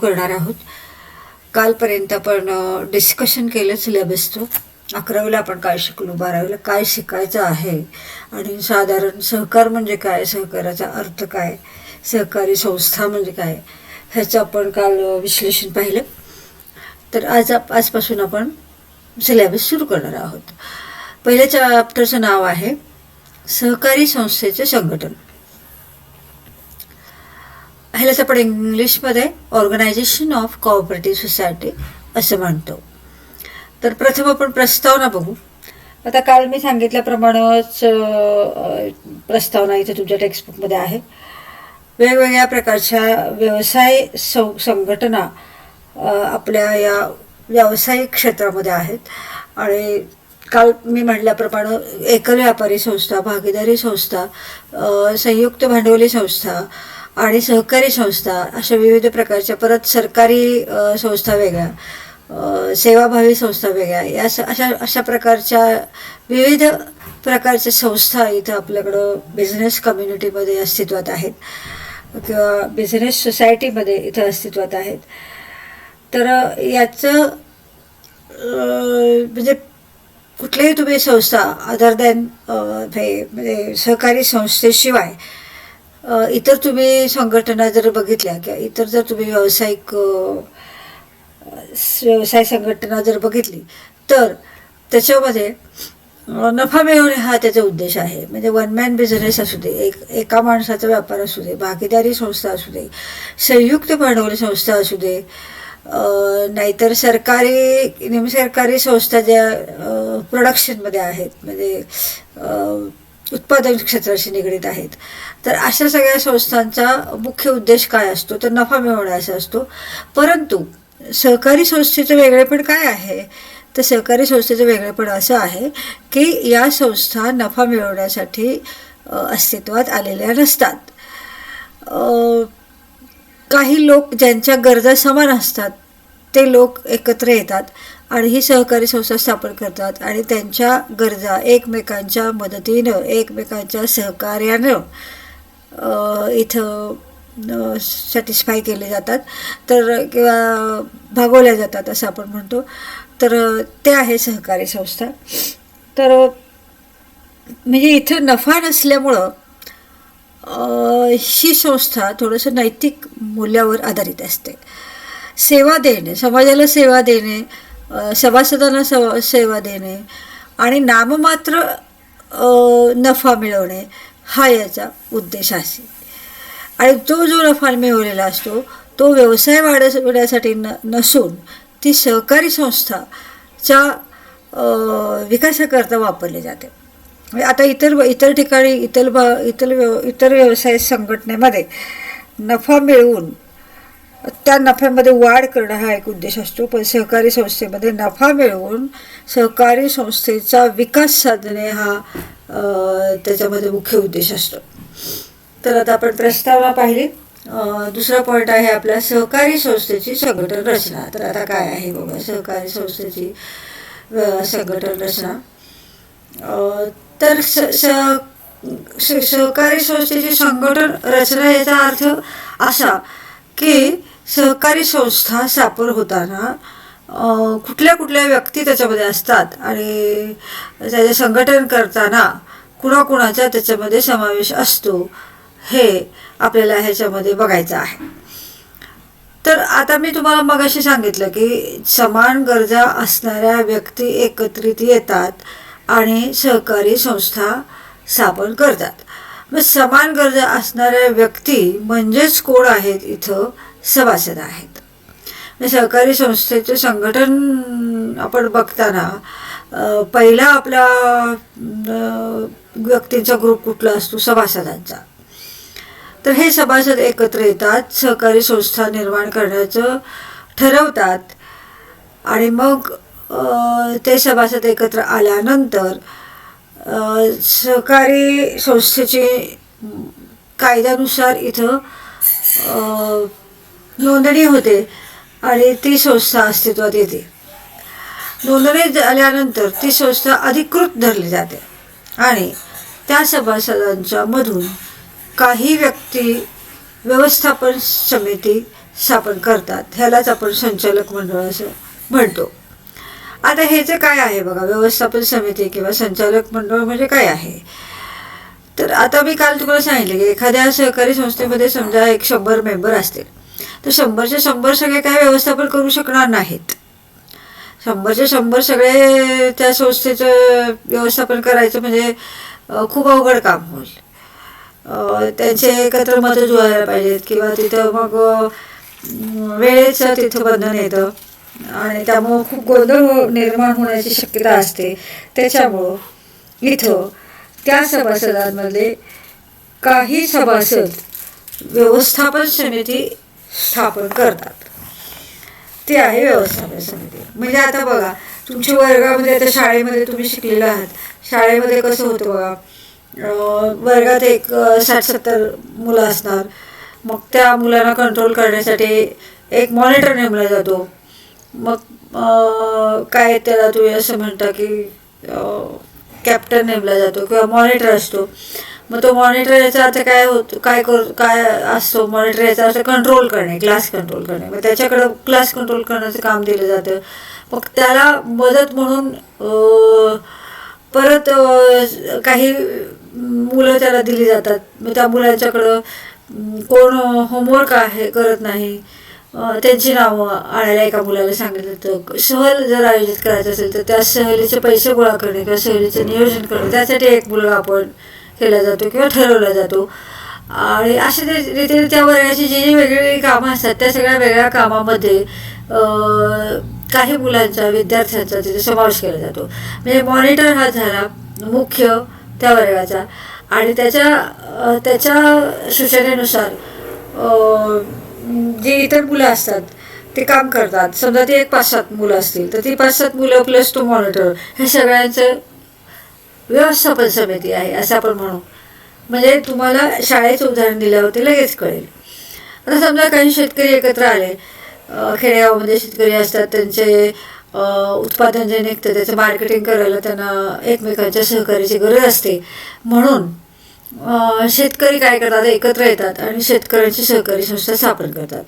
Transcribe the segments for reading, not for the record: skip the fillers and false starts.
करणार आहोत. कालपर्यंत आपण डिस्कशन केलं सिलेबसचं. 11वीला आपण काय शिकलो, 12वीला काय शिकायचं आहे आणि साधारण सहकार म्हणजे काय, सहकाराचा अर्थ काय, सहकारी संस्था म्हणजे काय, ह्याचं आपण काल विश्लेषण पाहिलं. तर आजपासून आपण सिलेबस सुरू करणार आहोत. पहिल्या चॅप्टरचं नाव आहे सहकारी संस्थेचे संघटन. ह्यालाच आपण इंग्लिशमध्ये ऑर्गनायझेशन ऑफ कोऑपरेटिव्ह सोसायटी असं म्हणतो. तर प्रथम आपण प्रस्तावना बघू. आता काल मी सांगितल्याप्रमाणेच प्रस्तावना इथे तुमच्या टेक्स्टबुकमध्ये आहे. वेगवेगळ्या प्रकारच्या व्यवसाय संघटना आपल्या या व्यावसायिक क्षेत्रामध्ये आहेत. आणि काल मी म्हटल्याप्रमाणे एकल व्यापारी संस्था, भागीदारी संस्था, संयुक्त भांडवली संस्था आणि सहकारी संस्था अशा विविध प्रकारच्या, परत सरकारी संस्था वेगळ्या, सेवाभावी संस्था वेगळ्या, या अशा प्रकारच्या विविध प्रकारच्या संस्था इथं आपल्याकडं बिझनेस कम्युनिटीमध्ये अस्तित्वात आहेत किंवा बिझनेस सोसायटीमध्ये इथं अस्तित्वात आहेत. तर याचं म्हणजे कुठलीही तुम्ही संस्था अदर दॅन म्हणजे सहकारी संस्थेशिवाय इतर तुम्ही संघटना जर बघितल्या किंवा इतर जर तुम्ही व्यवसाय संघटना जर बघितली तर त्याच्यामध्ये नफा मिळवणे हा त्याचा उद्देश आहे. म्हणजे वन मॅन बिझनेस असू दे, एका माणसाचा व्यापार असू दे, भागीदारी संस्था असू दे, संयुक्त भांडवली संस्था असू दे, नाहीतर सरकारी संस्था ज्या प्रोडक्शनमध्ये आहेत, म्हणजे उत्पादन क्षेत्राशी निगडीत आहेत. तर अशा सगळ्या संस्थांचा मुख्य उद्देश काय असतो तर नफा मिळवणे असा असतो. परंतु सहकारी संस्थेचं वेगळेपण काय आहे तर सहकारी संस्थेचं वेगळेपण असं आहे की या संस्था नफा मिळवण्यासाठी अस्तित्वात आलेल्या नसतात. काही लोक ज्यांच्या गरजा समान असतात ते लोक एकत्र येतात आणि ही सहकारी संस्था स्थापन करतात आणि त्यांच्या गरजा एकमेकांच्या मदतीनं, एकमेकांच्या सहकार्यानं इथं सॅटिस्फाय केले जातात, तर किंवा भागवल्या जातात असं आपण म्हणतो. तर ते आहे सहकारी संस्था. तर म्हणजे इथं नफा नसल्यामुळं ही संस्था थोडंसं नैतिक मूल्यावर आधारित असते. सेवा देणे, समाजाला सेवा देणे, सभासदांना सेवा देणे आणि नाममात्र नफा मिळवणे हा याचा उद्देश आहे. आणि तो जो नफा मिळवलेला असतो तो व्यवसाय वाढवण्यासाठी नसून ती सहकारी संस्थाच्या विकासाकरता वापरली जाते. म्हणजे आता इतर ठिकाणी इतर व्यवसाय संघटनेमध्ये नफा मिळवून त्या नफ्यामध्ये वाढ करणं हा एक उद्देश असतो. पण सहकारी संस्थेमध्ये नफा मिळवून सहकारी संस्थेचा विकास साधणे हा त्याच्यामध्ये मुख्य उद्देश असतो. तर आता आपण प्रस्तावना पाहिली. दुसरा पॉईंट आहे आपला सहकारी संस्थेची संघटन रचना. तर आता काय आहे बघा सहकारी संस्थेची संघटन रचना. तर सहकारी संस्थेची संघटन रचना याचा अर्थ असा की सहकारी संस्था स्थापन होताना कुठल्या व्यक्ती त्याच्यामध्ये असतात आणि त्याचे संघटन करताना कुणाकुणाचा त्याच्यामध्ये समावेश असतो हे आपल्याला ह्याच्यामध्ये बघायचं आहे. तर आता मी तुम्हाला मगाशी सांगितलं की समान गरजा असणाऱ्या व्यक्ती एकत्रित येतात आणि सहकारी संस्था स्थापन करतात. मग समान गरजा असणाऱ्या व्यक्ती म्हणजेच कोण आहेत इथं सभासद आहेत. सहकारी संस्थेचे संघटन आपण बघताना पहिला आपला व्यक्तींचा ग्रुप कुठला असतो सभासदांचा. तर हे सभासद एकत्र येतात, सहकारी संस्था निर्माण करण्याचं ठरवतात आणि मग ते सभासद एकत्र आल्यानंतर सहकारी संस्थेची कायद्यानुसार इथं नोंदणी होते आणि ती संस्था अस्तित्वात येते. नोंदणी झाल्यानंतर ती संस्था अधिकृत धरली जाते आणि त्या सभासदांच्या मधून काही व्यक्ती व्यवस्थापन समिती स्थापन करतात. ह्यालाच आपण संचालक मंडळ असं म्हणतो. आता हे जे काय आहे बघा, व्यवस्थापन समिती किंवा संचालक मंडळ म्हणजे काय आहे, तर आता मी काल तुम्हाला सांगितलं की एखाद्या सहकारी संस्थेमध्ये समजा 100 मेंबर असतील, तर 100चे 100 सगळे काय व्यवस्थापन करू शकणार नाहीत. 100चे 100 सगळे त्या संस्थेचं व्यवस्थापन करायचं म्हणजे खूप अवघड काम होईल. त्यांचे एकत्र मतं जुळायला पाहिजेत किंवा तिथं मग वेळेचं तिथं बंधन येतं आणि त्यामुळं खूप गोंधळ निर्माण होण्याची शक्यता असते. त्याच्यामुळं इथं त्या सभासदांमध्ये काही सभासद व्यवस्थापन समिती स्थापन करतात. ती आहे व्यवस्थापन समिती. म्हणजे आता बघा, तुमच्या वर्गामध्ये, आता शाळेमध्ये तुम्ही शिकलेला आहात, शाळेमध्ये कसं होतं बघा, वर्गात एक 60-70 मुलं असणार. मग त्या मुलांना कंट्रोल करण्यासाठी एक मॉनिटर नेमला जातो. मग काय त्याला तुम्ही असं म्हणता की कॅप्टन नेमला जातो किंवा मॉनिटर असतो. मग तो मॉनिटर याचा अर्थ काय होतो, काय असतो मॉनिटर याचा अर्थ कंट्रोल करणे, क्लास कंट्रोल करणे. मग त्याच्याकडं क्लास कंट्रोल करण्याचं काम दिलं जातं. मग त्याला मदत म्हणून परत काही मुलं त्याला दिली जातात. मग त्या मुलांच्याकडं कोण होमवर्क आहे करत नाही, त्यांची नावं आणायला एका मुलाला सांगितलं तर सहल जर आयोजित करायचं असेल तर त्या सहलीचे पैसे गोळा करणे किंवा सहलीचं नियोजन करणे, त्यासाठी एक मुलगा आपण केला जातो किंवा ठरवला जातो. आणि अशा रीतीने त्या वर्गाची जी जी वेगवेगळी कामं असतात त्या सगळ्या वेगळ्या कामामध्ये काही मुलांचा, विद्यार्थ्यांचा तिथे समावेश केला जातो. म्हणजे मॉनिटर हा झाला मुख्य त्या वर्गाचा आणि त्याच्या सूचनेनुसार जे इतर मुलं असतात ते काम करतात. समजा ते एक 5-7 मुलं असतील तर ती 5-7 मुलं प्लस तो मॉनिटर, हे सगळ्यांचं व्यवस्थापन समिती आहे असं आपण म्हणू. म्हणजे तुम्हाला शाळेचं उदाहरण दिल्यावरती लगेच कळेल. आता समजा काही शेतकरी एकत्र आले, खेडेगावामध्ये शेतकरी असतात, त्यांचे उत्पादन जे निघतं त्याचं मार्केटिंग करायला त्यांना एकमेकांच्या सहकार्याची गरज असते. म्हणून शेतकरी काय करतात, एकत्र येतात आणि शेतकऱ्यांची सहकारी संस्था स्थापन करतात.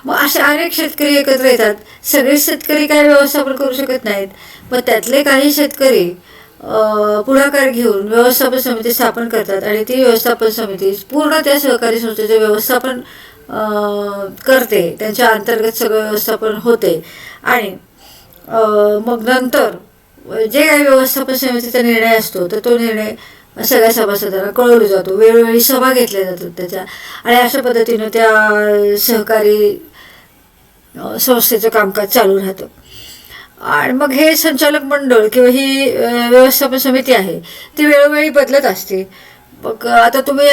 मग असे अनेक शेतकरी एकत्र येतात. सगळे शेतकरी काय व्यवस्थापन करू शकत नाहीत. मग त्यातले काही शेतकरी पुढाकार घेऊन व्यवस्थापन समिती स्थापन करतात आणि ती व्यवस्थापन समिती पूर्ण त्या सहकारी संस्थेचे व्यवस्थापन करते. त्यांच्या अंतर्गत सगळं व्यवस्थापन होते आणि मग नंतर जे काही व्यवस्थापन समितीचा निर्णय असतो तर तो निर्णय सगळ्या सभासदांना कळवला जातो. वेळोवेळी सभा घेतल्या जातात त्याच्या आणि अशा पद्धतीनं त्या सहकारी संस्थेचं कामकाज चालू राहतं. आणि मग हे संचालक मंडळ किंवा ही व्यवस्थापन समिती आहे ती वेळोवेळी बदलत असते. मग आता तुम्हाला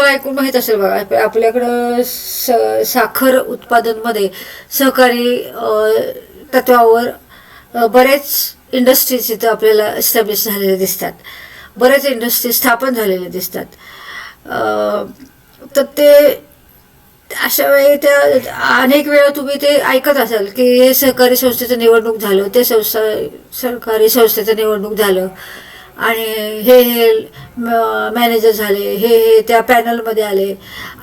ऐकून माहीत असेल बघा, आपल्याकडं साखर उत्पादनमध्ये सहकारी तत्वावर बरेच इंडस्ट्रीज इथं आपल्याला एस्टॅब्लिश झालेले दिसतात, बरेच इंडस्ट्री स्थापन झालेले दिसतात. तर ते अशा वेळी त्या अनेक वेळा तुम्ही ते ऐकत असाल की हे सहकारी संस्थेचं निवडणूक झालं, ते सहकारी संस्थेचं निवडणूक झालं आणि हे मॅनेजर झाले, हे त्या पॅनलमध्ये आले,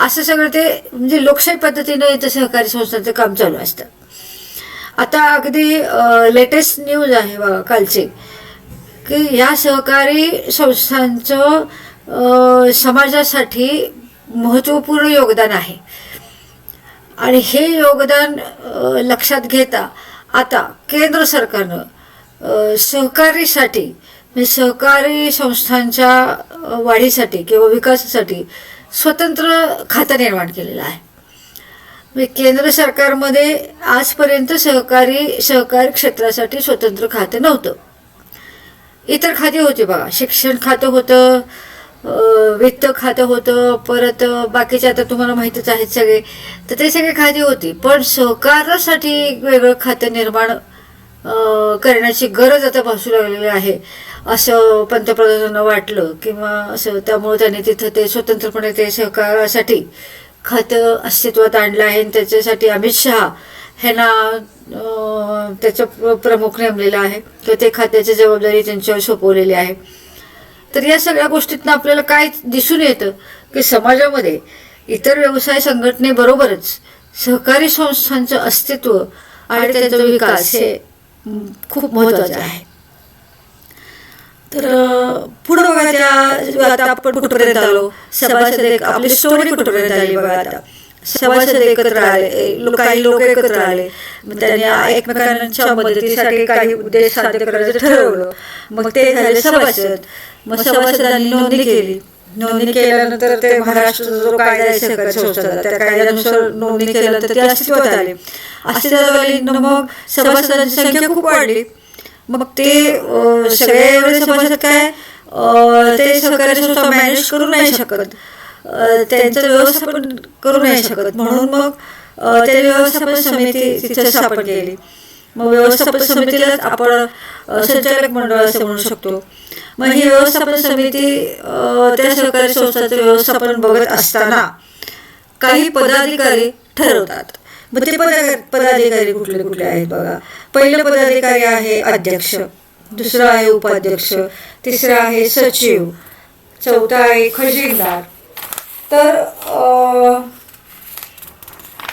असं सगळं ते म्हणजे लोकशाही पद्धतीनं इथं सहकारी संस्थांचं काम चालू असतं. आता अगदी लेटेस्ट न्यूज आहे बघा कालची, की ह्या सहकारी संस्थांचं समाजासाठी महत्त्वपूर्ण योगदान आहे आणि हे योगदान लक्षात घेता आता केंद्र सरकारनं सहकारीसाठी म्हणजे सहकारी संस्थांच्या वाढीसाठी किंवा विकासासाठी स्वतंत्र खातं निर्माण केलेलं आहे. म्हणजे केंद्र सरकारमध्ये आजपर्यंत सहकारी क्षेत्रासाठी स्वतंत्र खातं नव्हतं. इतर खाती होती बघा, शिक्षण खातं होतं, वित्त खातं होतं, परत बाकीचे आता तुम्हाला माहीतच आहेत सगळे, तर ते सगळे खाती होती. पण सहकारासाठी एक वेगळं खातं निर्माण करण्याची गरज आता भासू लागलेली आहे असं पंतप्रधानांना वाटलं किंवा असं, त्यामुळे त्यांनी तिथं ते स्वतंत्रपणे ते सहकारासाठी खातं अस्तित्वात आणलं आहे आणि त्याच्यासाठी अमित शहा ह्यांना त्याचं प्रमुख नेमलेलं आहे किंवा ते खात्याची जबाबदारी त्यांच्यावर सोपवलेली आहे. तर या सगळ्या गोष्टीतनं आपल्याला काय दिसून येतं की समाजामध्ये इतर व्यवसाय संघटनेबरोबरच सहकारी संस्थांचं अस्तित्व आणि त्यांचा विकास हे खूप महत्त्वाचं आहे. तर पुढं बघा, त्या आता आपण कुठपर्यंत आलो, सभासद आपली स्टोरी कुठपर्यंत आली बघा. आता सभासद एकत्र आले, काही लोक एकत्र आले, मग त्यांनी एकमेकांच्या मदतीसाठी काही उद्देश साध्य करायचं ठरवलं, मग ते झाले सभासद. मग सभासदांनी नोंदणी केली. नोंदणी केल्यानंतर ते महाराष्ट्र जो कायदा आहे सहकारी संस्थाचा, त्या कायद्यानुसार नोंदणी केल्यानंतर ते अस्तित्वात आले. अस्तित्वात आली मग सभासदांची संख्या खूप वाढली. मग ते सगळे एवढे सभासद काय ते सहकारी संस्था मॅनेज करू नाही शकत, त्यांचं व्यवस्थापन करू नाही शकत, म्हणून मग त्या व्यवस्थापन समिती तिथे स्थापन केली. मग व्यवस्थापन समितीलाच आपण संचालक मंडळ असं म्हणू शकतो. मग ही व्यवस्थापन समिती त्या सहकारी संस्थांचं व्यवस्थापन बघत असताना काही पदाधिकारी ठरवतात. मग ते पदाधिकारी कुठले कुठले आहेत बघा. पहिलं पदाधिकारी आहे अध्यक्ष, दुसरा आहे उपाध्यक्ष, तिसरा आहे सचिव, चौथा आहे खजिनदार. तर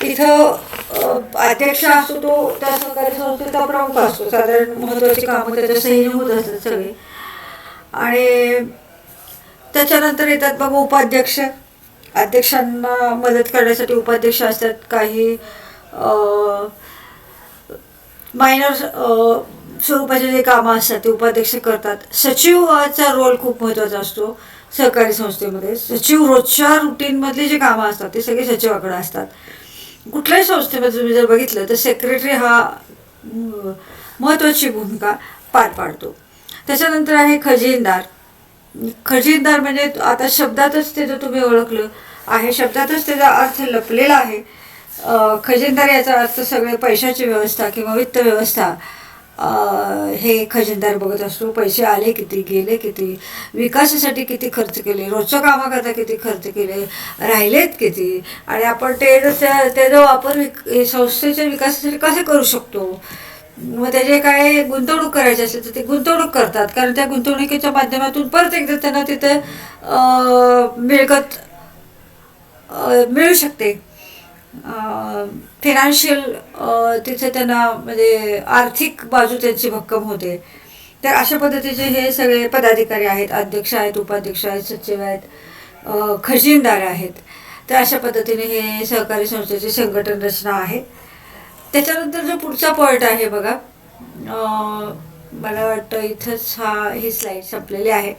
इथं अध्यक्ष असतो, तो त्या सहकारी संस्थेचा प्रमुख असतो. साधारण महत्त्वाची कामं त्याच्या सहीने होत असतात सगळे. आणि त्याच्यानंतर येतात बघा उपाध्यक्ष. अध्यक्षांना मदत करण्यासाठी उपाध्यक्ष असतात. काही मायनर स्वरूपाचे जे कामं असतात ते उपाध्यक्ष करतात. सचिवाचा रोल खूप महत्त्वाचा असतो सहकारी संस्थेमध्ये. सचिव रोजच्या रुटीनमधले जे कामं असतात ते सगळे सचिवाकडे असतात. कुठल्याही संस्थेमध्ये तुम्ही जर बघितलं तर सेक्रेटरी हा महत्त्वाची भूमिका पार पाडतो. त्याच्यानंतर आहे खजिनदार. खजिनदार म्हणजे आता शब्दातच ते जर तुम्ही ओळखलं आहे, शब्दातच त्याचा अर्थ लपलेला आहे. खजिनदार याचा अर्थ सगळे पैशाची व्यवस्था किंवा वित्त व्यवस्था हे खजिनदार बघत असतो. पैसे आले किती, गेले किती, विकासासाठी किती खर्च केले, रोजच्या कामाकरता किती खर्च केले, राहिलेत किती, आणि आपण त्याचा वापर संस्थेच्या विकासासाठी कसे करू शकतो. मग त्याचे काय गुंतवणूक करायची असेल तर ते गुंतवणूक करतात, कारण त्या गुंतवणुकीच्या माध्यमातून परत एकदा त्यांना तिथे मिळकत मिळू शकते. फिनान्शियल तिथे त्यांना म्हणजे आर्थिक बाजू त्यांची भक्कम होते. तर अशा पद्धतीचे हे सगळे पदाधिकारी आहेत. अध्यक्ष आहेत, उपाध्यक्ष आहेत, सचिव आहेत, खजिनदार आहेत. तर अशा पद्धतीने हे सहकारी संस्थेची संघटन रचना आहे. त्याच्यानंतर जो पुढचा पॉईंट आहे बघा, मला वाटतं इथंच ही स्लाईड संपलेली आहे.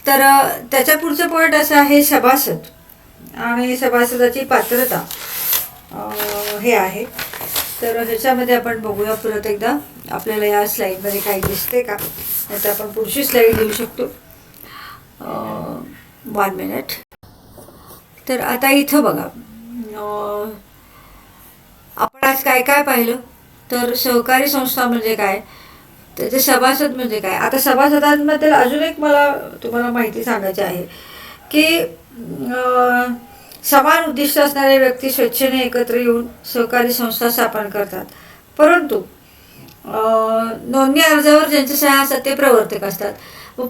तर त्याच्या पुढचा पॉईंट असा आहे सभासद आणि सभासदाची पात्रता हे आहे. तर ह्याच्यामध्ये आपण बघूया परत एकदा आपल्याला या स्लाईडमध्ये काही दिसते का, नाही तर आपण पुढची स्लाईड घेऊ शकतो. 1 मिनिट. तर आता इथं बघा, आपण आज काय काय पाहिलं. तर सहकारी संस्था म्हणजे काय, त्याचे सभासद म्हणजे काय. आता सभासदांबद्दल अजून एक मला तुम्हाला माहिती सांगायची आहे की समान उद्दिष्ट असणारे व्यक्ती स्वेच्छेने एकत्र येऊन सहकारी संस्था स्थापन करतात. परंतु नोंदणी अर्जावर ज्यांचे सह्या असतात ते प्रवर्तक असतात.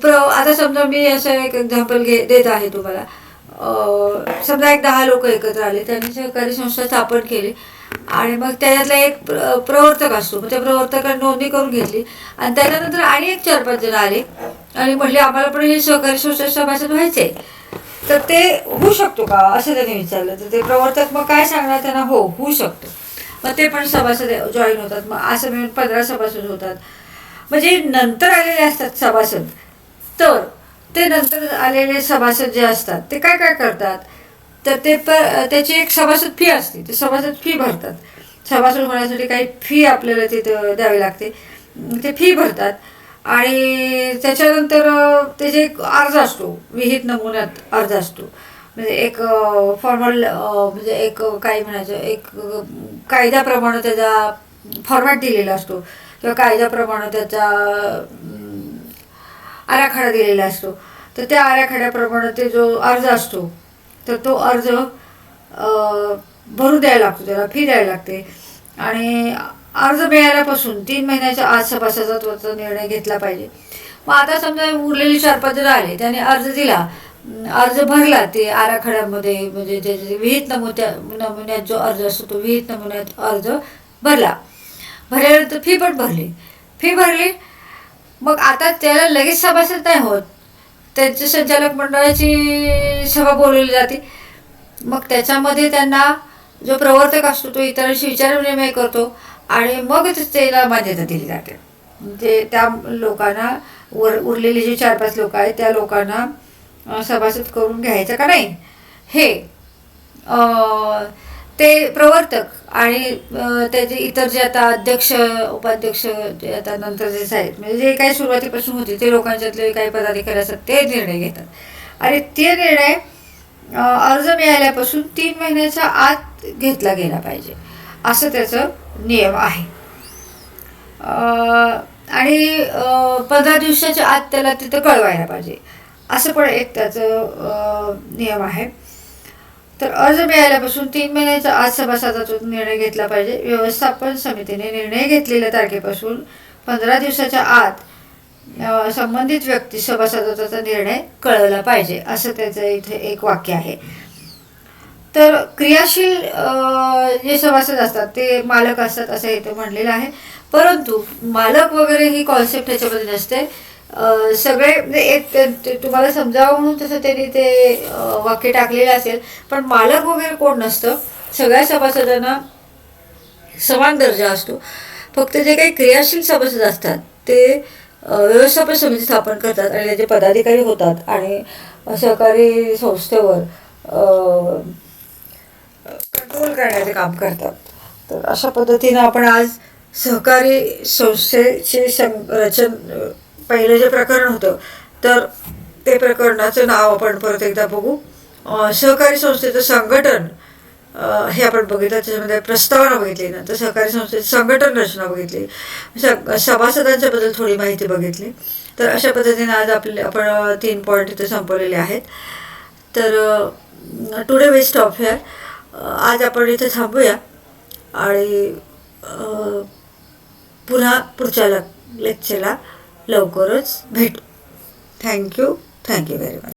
आता समजा मी असं एक एक्झाम्पल देत आहे तुम्हाला. समजा एक 10 लोक एकत्र आले, त्यांनी सहकारी संस्था स्थापन केली आणि मग त्याच्यातला एक प्रवर्तक असतो. मग त्या प्रवर्तकाने नोंदणी करून घेतली आणि त्याच्यानंतर आणि एक 4-5 जण आले आणि म्हणले आम्हाला पण हे सहकारी संस्था सभासद व्हायचे. तर ते होऊ शकतो का असं त्यांनी विचारलं. तर ते प्रवर्तक मग काय सांगणार त्यांना, हो होऊ शकतं. मग ते पण सभासद जॉईन होतात. मग असं मिळून 15 सभासद होतात. म्हणजे नंतर आलेले असतात सभासद, तर ते नंतर आलेले सभासद जे असतात ते काय काय करतात, तर ते त्याची एक सभासद फी असते. ते सभासद फी भरतात. सभासद होण्यासाठी काही फी आपल्याला तिथं द्यावी लागते. ते फी भरतात आणि त्याच्यानंतर त्याचे एक अर्ज असतो, विहित नमुन्यात अर्ज असतो. म्हणजे एक फॉर्मल म्हणजे एक काय म्हणायचं, एक कायद्याप्रमाणे त्याचा फॉर्मॅट दिलेला असतो किंवा कायद्याप्रमाणे त्याचा आराखडा दिलेला असतो. तर त्या आराखड्याप्रमाणे ते जो अर्ज असतो तर तो अर्ज भरून द्यायला लागतो, त्याला फी द्यायला लागते. आणि अर्ज मिळाल्यापासून 3 महिन्याच्या आत सभासदत्वाचा निर्णय घेतला पाहिजे. मग आता समजा उरलेली 4-5 जण आले, त्याने अर्ज दिला, अर्ज भरला ते आराखड्यामध्ये, म्हणजे त्याचे विहित नमुन्यात जो अर्ज असतो तो विहित नमुन्यात अर्ज भरला. भरल्यानंतर फी पण भरली. फी भरली, मग आता त्याला लगेच सभासद नाही होत. त्यांची संचालक मंडळाची सभा बोलवली जाते. मग त्याच्यामध्ये त्यांना जो प्रवर्तक असतो तो इतरांशी विचारविनिमय करतो आणि मग त्याला मान्यता दिली जाते. म्हणजे त्या लोकांना उरलेले जे 4-5 लोक आहेत त्या लोकांना सभासद करून घ्यायचं का नाही हे ते प्रवर्तक आणि त्याचे इतर जे आता अध्यक्ष उपाध्यक्ष जे आता नंतर जे आहेत, म्हणजे जे काही सुरुवातीपासून होते ते लोकांच्यातले काही पदाधिकारी असतात ते निर्णय घेतात. आणि ते निर्णय अर्ज मिळाल्यापासून 3 महिन्याच्या आत घेतला गेला पाहिजे असं त्याचं नियम आहे. आणि 15 दिवसाच्या आत त्याला तिथं कळवायला पाहिजे असं पण एक त्याचं नियम आहे. तर अर्ज मिळाल्यापासून 3 महिन्याच्या आत सभासदाचा निर्णय घेतला पाहिजे. व्यवस्थापन समितीने निर्णय घेतलेल्या तारखेपासून 15 दिवसाच्या आत संबंधित व्यक्ती सभासदाचा निर्णय कळवला पाहिजे असं त्याचं इथे एक वाक्य आहे. तर क्रियाशील जे सभासद असतात ते मालक असतात असं इथे म्हणलेलं आहे. परंतु मालक वगैरे ही कॉन्सेप्ट त्याच्यामध्ये नसते. सगळे म्हणजे एक तुम्हाला समजावं म्हणून तसं त्यांनी ते वाक्य टाकलेलं असेल, पण मालक वगैरे कोण नसतं. सगळ्या सभासदांना समान दर्जा असतो. फक्त जे काही क्रियाशील सभासद असतात ते व्यवस्थापन समिती स्थापन करतात आणि त्याचे पदाधिकारी होतात आणि सहकारी संस्थेवर कंट्रोल करण्याचे काम करतात. तर अशा पद्धतीनं आपण आज सहकारी संस्थेचे पहिलं जे प्रकरण होतं तर ते प्रकरणाचं नाव आपण परत एकदा बघू. सहकारी संस्थेचं संघटन हे आपण बघितलं. त्याच्यामध्ये प्रस्तावना बघितली, नंतर सहकारी संस्थेची संघटन रचना बघितली, सभासदांच्याबद्दल थोडी माहिती बघितली. तर अशा पद्धतीने आज आपण 3 पॉईंट इथे संपवलेले आहेत. तर टुडे वी स्टॉप हिअर. आज आपण इथे थांबूया आणि पुन्हा पुढच्या लेक्चरला लवकरच भेटू. Thank you very much.